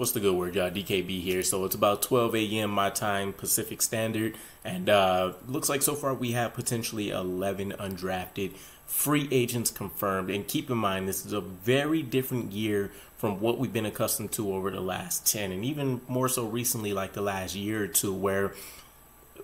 What's the good word, y'all? DKB here. So it's about 12 a.m. my time, Pacific Standard, and looks like so far we have potentially 11 undrafted free agents confirmed. And keep in mind, this is a very different year from what we've been accustomed to over the last 10, and even more so recently, like the last year or two, where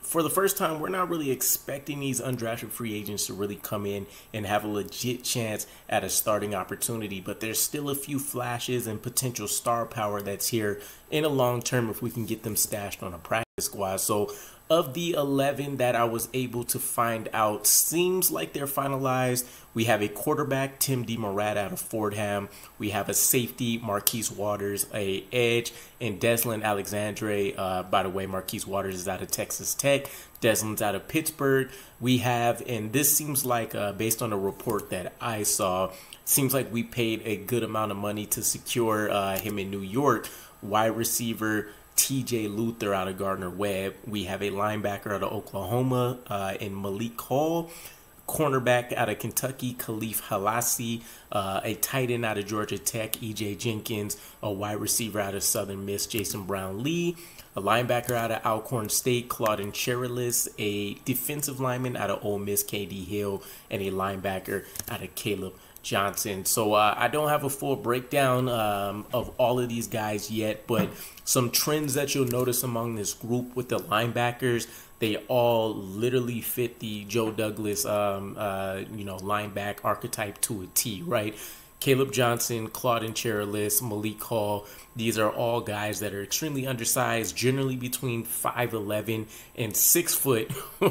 for the first time, we're not really expecting these undrafted free agents to really come in and have a legit chance at a starting opportunity. But there's still a few flashes and potential star power that's here in the long term if we can get them stashed on a practice squad. So of the 11 that I was able to find out, seems like they're finalized. We have a quarterback, Tim DeMorat out of Fordham. We have a safety, Marquise Waters, a edge, and Deslin Alexandre. By the way, Marquise Waters is out of Texas Tech. Deslin's out of Pittsburgh. We have, and this seems like, based on a report that I saw, seems like we paid a good amount of money to secure him in New York. Wide receiver TJ Luther out of Gardner-Webb. We have a linebacker out of Oklahoma in Malik Hall. Cornerback out of Kentucky, Khalif Halassi. A tight end out of Georgia Tech, EJ Jenkins. A wide receiver out of Southern Miss, Jason Brown-Lee. A linebacker out of Alcorn State, Claudin Cherilis. A defensive lineman out of Ole Miss, KD Hill. And a linebacker out of Caleb Johnson. So I don't have a full breakdown of all of these guys yet, but some trends that you'll notice among this group with the linebackers, they all literally fit the Joe Douglas linebacker archetype to a T, right? Caleb Johnson, Claudin Cherilis, Malik Hall, these are all guys that are extremely undersized, generally between 5'11 and 6 foot,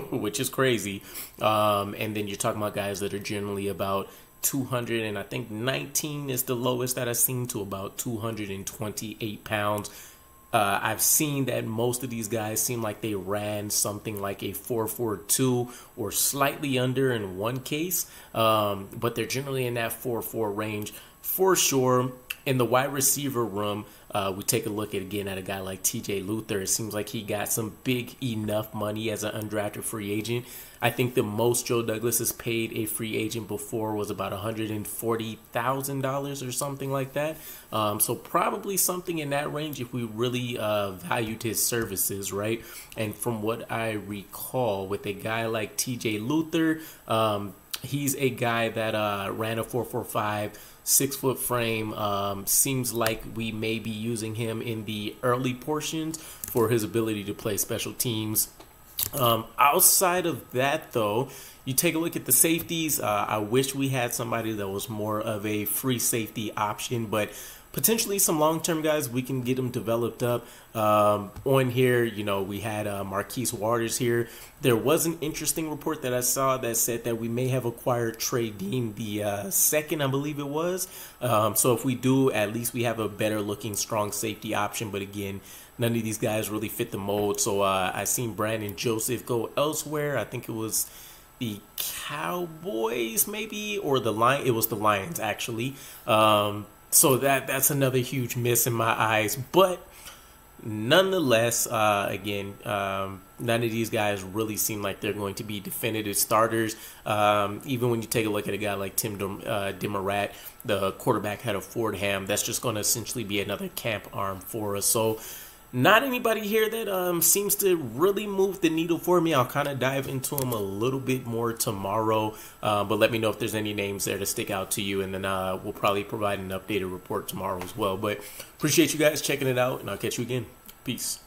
which is crazy. And then you're talking about guys that are generally about 200, and I think 19 is the lowest that I've seen, to about 228 pounds. I've seen that most of these guys seem like they ran something like a 4.42 or slightly under in one case, but they're generally in that 4.4 range for sure. In the wide receiver room, we take a look at a guy like TJ Luther. It seems like he got some big enough money as an undrafted free agent. I think the most Joe Douglas has paid a free agent before was about $140,000 or something like that. So probably something in that range if we really valued his services, right? And from what I recall, with a guy like TJ Luther, he's a guy that ran a 4.45, 6 foot frame. Seems like we may be using him in the early portions for his ability to play special teams. Outside of that, though, you take a look at the safeties. I wish we had somebody that was more of a free safety option, but potentially some long-term guys, we can get them developed up. On here, we had Marquise Waters here. There was an interesting report that I saw that said that we may have acquired Trey Dean the second, I believe it was. So if we do, at least we have a better-looking strong safety option. But again, none of these guys really fit the mold. So I seen Brandon Joseph go elsewhere. I think it was the Cowboys, maybe, or the Lions. It was the Lions, actually. So that's another huge miss in my eyes. But nonetheless, again, none of these guys really seem like they're going to be definitive starters. Even when you take a look at a guy like Tim DeMorat, the quarterback out of Fordham, that's just going to essentially be another camp arm for us. So not anybody here that seems to really move the needle for me. I'll kind of dive into them a little bit more tomorrow, but let me know if there's any names there to stick out to you, and then we'll probably provide an updated report tomorrow as well. But appreciate you guys checking it out, and I'll catch you again. Peace.